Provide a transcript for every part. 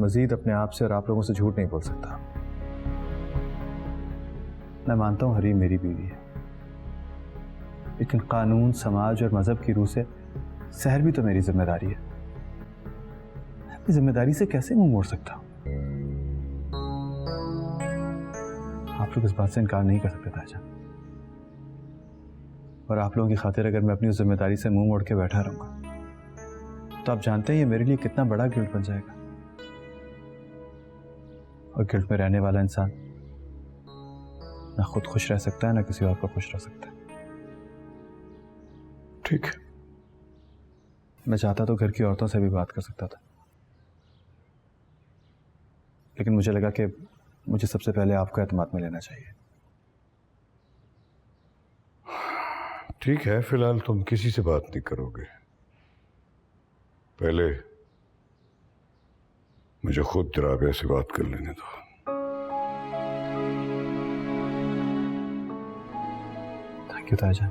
मजीद अपने आप से और आप लोगों से झूठ नहीं बोल सकता। मैं मानता हूं हरीम मेरी बीवी है, लेकिन कानून, समाज और मजहब की रूह से सहर भी तो मेरी जिम्मेदारी है। मैं अपनी जिम्मेदारी से कैसे मुंह मोड़ सकता हूं? आप लोग इस बात से इनकार नहीं कर सकते ताजा, और आप लोगों की खातिर अगर मैं अपनी उस जिम्मेदारी से मुंह मोड़ के बैठा रहूंगा तो आप जानते हैं ये मेरे लिए कितना बड़ा गिल्ट बन जाएगा। और गिल्ट में रहने वाला इंसान ना खुद खुश रह सकता है ना किसी और को खुश रह सकता है। ठीक है, मैं चाहता तो घर की औरतों से भी बात कर सकता था, लेकिन मुझे लगा कि मुझे सबसे पहले आपका एतमाद में लेना चाहिए। ठीक है, फिलहाल तुम किसी से बात नहीं करोगे। पहले मुझे खुद राबिया से बात कर लेने दो। थैंक यू ताजा।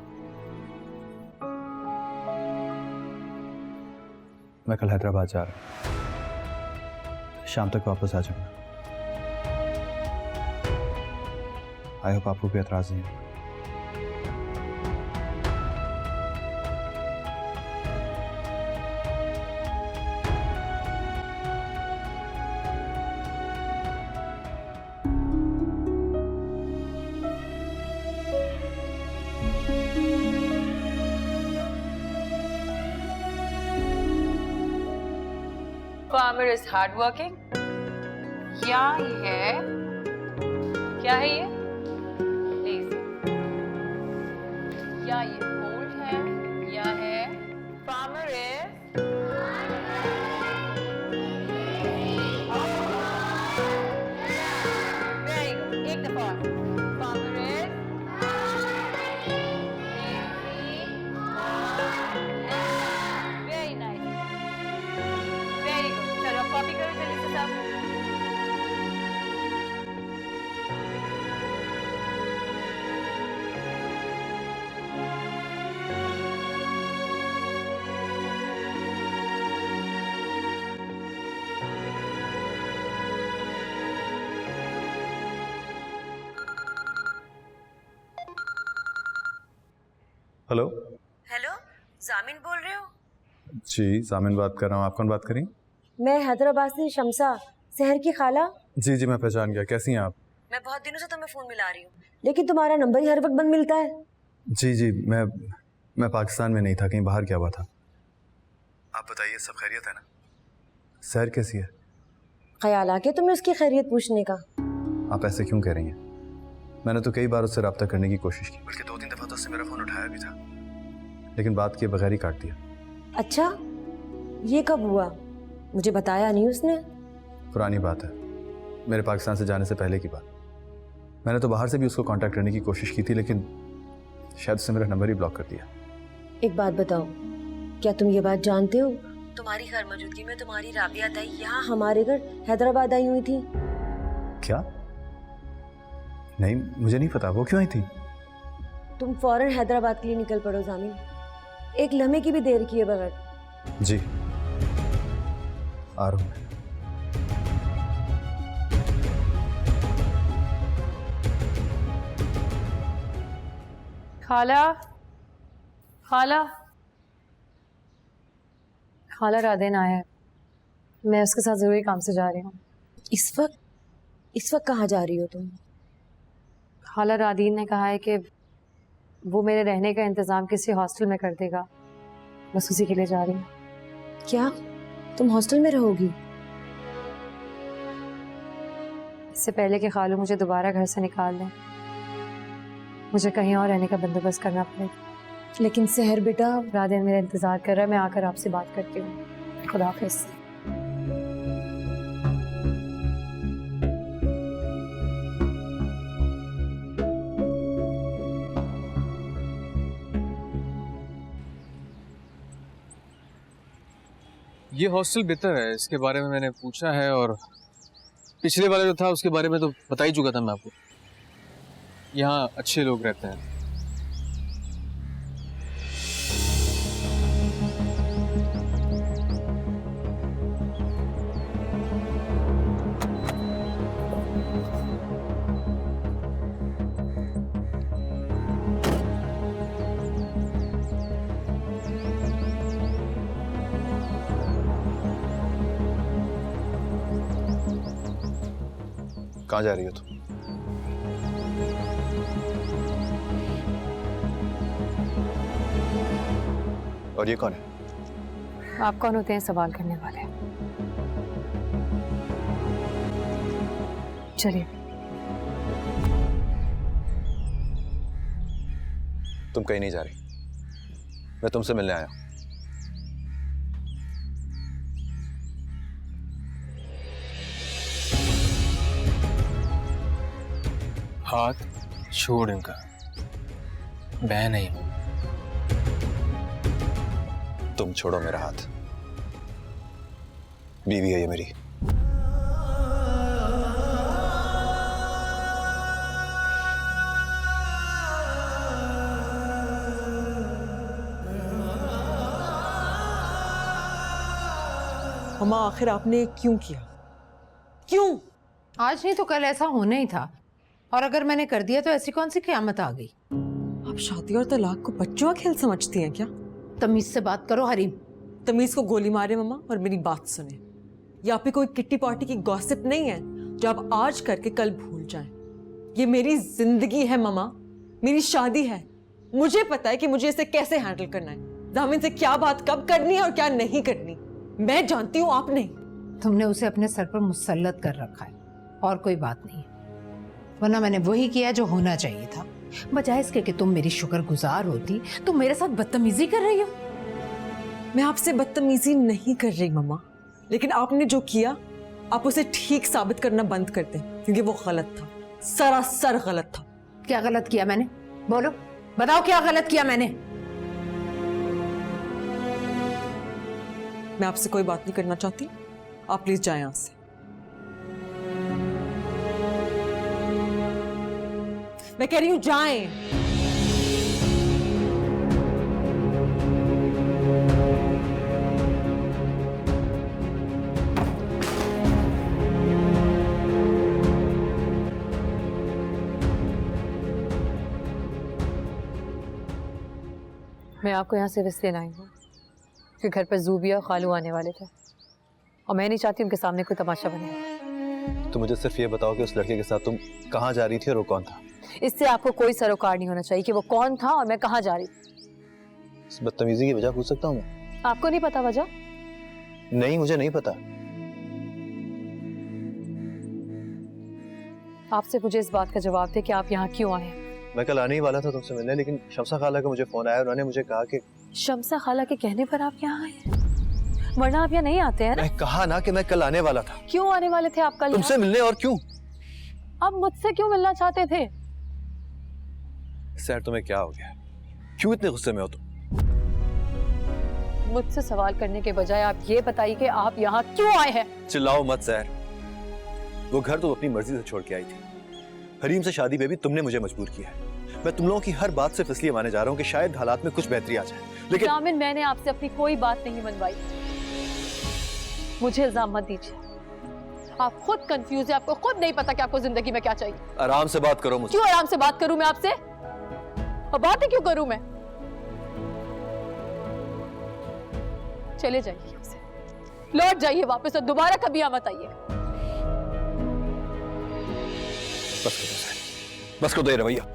मैं कल हैदराबाद जा रहा हूँ, शाम तक वापस आ जाऊंगा। आई होप आपको कोई एतराज नहीं है। Farmer is hardworking. क्या है? क्या है ये? Lazy. क्या ये bold है? क्या है? Farmer is very good. एक दफा और. Farmer is very nice. Very good. चलो कॉपी करो जल्दी से सब. हेलो। हेलो, जामिन बोल रहे हो? जी जामिन बात कर रहा हूँ। आप कौन बात करें? मैं हैदराबाद से शम्सा, शहर की खाला। जी जी मैं पहचान गया। कैसी हैं आप? मैं बहुत दिनों से तुम्हें फोन मिला रही हूँ, लेकिन तुम्हारा नंबर ही हर वक्त बंद मिलता है। जी जी मैं पाकिस्तान में नहीं था, कहीं बाहर गया हुआ था। आप बताइए सब खैरियत है ना? सहर कैसी है? ख्याल आ गया तुम्हें उसकी खैरियत पूछने का? आप ऐसे क्यों कह रही हैं? मैंने तो कई बार उससे रब्ता करने की कोशिश की, बल्कि 2-3 दफ़ा तो उससे मेरा फ़ोन उठाया भी था, लेकिन बात किए बगैर ही काट दिया। अच्छा, ये कब हुआ? मुझे बताया नहीं उसने। पुरानी बात है, मेरे पाकिस्तान से जाने से पहले की बात। मैंने तो बाहर से भी उसको कांटेक्ट करने की कोशिश की थी, लेकिन शायद उसने मेरा नंबर ही ब्लॉक कर दिया। एक बात बताओ, क्या तुम ये बात जानते हो तुम्हारी घर मौजूदगी में तुम्हारी राबिया ताई यहाँ हमारे घर हैदराबाद आई हुई थी? क्या? नहीं, मुझे नहीं पता। वो क्यों आई थी? तुम फौरन हैदराबाद के लिए निकल पड़ो जामिन, एक लम्हे की भी देर किए बगैर। जी आ रहा हूँ। खाला, खाला, खाला रादेन आया है। मैं उसके साथ जरूरी काम से जा रही हूँ। इस वक्त कहाँ जा रही हो तुम? खाला रादीन ने कहा है कि वो मेरे रहने का इंतजाम किसी हॉस्टल में कर देगा, बस उसी के लिए जा रही हूँ। क्या तुम हॉस्टल में रहोगी? इससे पहले कि खालू मुझे दोबारा घर से निकाल दें, मुझे कहीं और रहने का बंदोबस्त करना पड़ेगा। लेकिन सहर बेटा, रादेन मेरा इंतजार कर रहा है, मैं आकर आपसे बात करती हूँ। खुदा हाफिज़। ये हॉस्टल बेहतर है, इसके बारे में मैंने पूछा है, और पिछले वाला जो था उसके बारे में तो बता ही चुका था मैं आपको। यहाँ अच्छे लोग रहते हैं। कहाँ जा रही हो तुम? और ये कौन है? आप कौन होते हैं सवाल करने वाले? चलिए। तुम कहीं नहीं जा रही, मैं तुमसे मिलने आया हूं। हाथ छोड़ इनका, मैं नहीं हूं। तुम छोड़ो मेरा हाथ, बीवी है ये मेरी। मम्मा आखिर आपने क्यों किया? क्यों? आज नहीं तो कल ऐसा होना ही था, और अगर मैंने कर दिया तो ऐसी कौन सी क़यामत आ गई? आप शादी और तलाक को बच्चों का खेल समझती हैं क्या? तमीज से बात करो हरीम। तमीज को गोली मारे मम्मा और मेरी बात सुने। यहाँ पे कोई किट्टी पार्टी की गॉसिप नहीं है जो आप आज करके कल भूल जाएं। ये मेरी जिंदगी है मम्मा, मेरी शादी है। मुझे पता है कि मुझे इसे कैसे हैंडल करना है, दामिन से क्या बात कब करनी है और क्या नहीं करनी। मैं जानती हूँ, आप नहीं। तुमने उसे अपने सर पर मुसल्लत कर रखा है और कोई बात नहीं, वरना मैंने वही किया जो होना चाहिए था। बजाय इसके कि तुम मेरी शुक्रगुजार होती, तुम मेरे साथ बदतमीजी कर रही हो। मैं आपसे बदतमीजी नहीं कर रही मम्मा, लेकिन आपने जो किया आप उसे ठीक साबित करना बंद कर दें, क्योंकि वो गलत था, सरासर गलत था। क्या गलत किया मैंने? बोलो, बताओ क्या गलत किया मैंने? मैं आपसे कोई बात नहीं करना चाहती, आप प्लीज जाएं यहाँ से। मैं कह रही हूँ जाएं। मैं आपको यहाँ सिर्फ इसलिए लाई हूँ कि घर पर जूबिया और खालू आने वाले थे और मैं नहीं चाहती उनके सामने कोई तमाशा बने। तो मुझे सिर्फ ये बताओ कि उस लड़के के साथ तुम कहाँ जा रही थी और वो कौन था? इससे आपको कोई सरोकार नहीं होना चाहिए कि वो कौन था और मैं कहाँ जा रही थी। इस बदतमीजी की वजह पूछ सकता हूँ मैं? आपको नहीं पता वजह? नहीं, मुझे नहीं पता। आपसे मुझे इस बात का जवाब दे कि आप यहाँ क्यों आए हैं। मैं कल आने ही वाला था तुमसे मिलने, लेकिन शमसा खाला का मुझे फोन आया, उन्होंने मुझे कहा कि शमसा खाला के कहने पर आप यहाँ आए हैं, वरना आप यहाँ नहीं आते हैं ना? मैं कहा ना कि मैं कल आने वाला था। क्यों आने वाले थे आप कल तुमसे मिलने, और क्यों? आप मुझसे क्यों मिलना चाहते थे? सर तुम्हें क्या हो गया, क्यों इतने गुस्से में हो तुम? मुझसे सवाल करने के बजाय आप ये बताइए कि आप यहाँ क्यों आए हैं। चिल्लाओ मत सर, वो घर तो अपनी मर्जी से छोड़ के आई थी। हरीम से शादी पे भी तुमने मुझे मजबूर किया है। मैं तुम लोगों की हर बात सिर्फ इसलिए माने जा रहा हूँ कि शायद हालात में कुछ बेहतरी आ जाए, लेकिन जामिन मैंने आपसे अपनी कोई बात नहीं मनवाई। मुझे इल्जाम मत दीजिए, आप खुद कंफ्यूज है, आपको खुद नहीं पता कि आपको जिंदगी में क्या चाहिए। आराम से बात करो मुझसे। क्यों आराम से बात करूं मैं आपसे, और बात ही क्यों करूं मैं? चले जाइए यहाँ से, लौट जाइए वापस और दोबारा कभी यहाँ मत आइए। बस करो सर, बस करो, दे रवैया।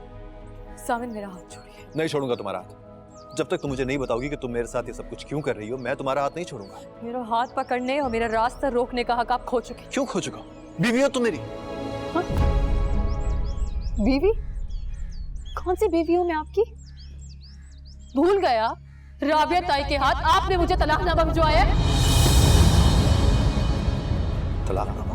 सामिन मेरा हाथ छोड़िए। नहीं छोड़ूंगा तुम्हारा हाथ, जब तक तुम मुझे नहीं बताओगी कि तुम मेरे साथ ये सब कुछ क्यों कर रही हो, मैं तुम्हारा हाथ नहीं छोड़ूंगा। मेरा हाथ पकड़ने और मेरा रास्ता रोकने का हक आप खो चुके। क्यों खो चुका? बीवी हो तुम मेरी। हाँ? बीवी? कौन सी बीवी हूं मैं आपकी? भूल गया राबिया ताई के हाथ आपने मुझे तलाकनामा भिजवाया है। तलाकनामा?